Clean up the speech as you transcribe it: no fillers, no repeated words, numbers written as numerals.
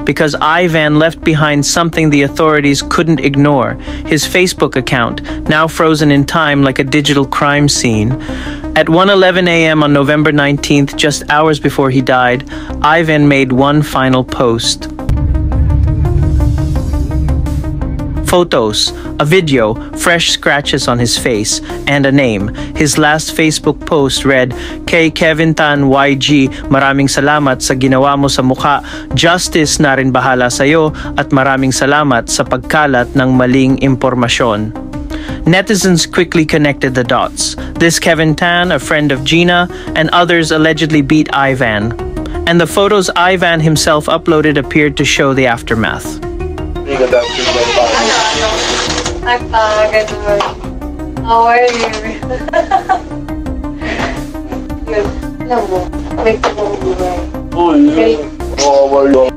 because Ivan left behind something the authorities couldn't ignore: his Facebook account, now frozen in time like a digital crime scene. At 1:11 a.m. on November 19th, just hours before he died, Ivan made one final post. Photos, a video, fresh scratches on his face, and a name. His last Facebook post read, "Kay Kevin Tan YG, maraming salamat sa ginawa mo sa mukha. Justice na rin bahala sa'yo at maraming salamat sa pagkalat ng maling impormasyon." Netizens quickly connected the dots. This Kevin Tan, a friend of Gina, and others allegedly beat Ivan. And the photos Ivan himself uploaded appeared to show the aftermath. Hi, Pa. Good morning. How are you? Good. Alam mo, may pagkakulang. Uy, how are you?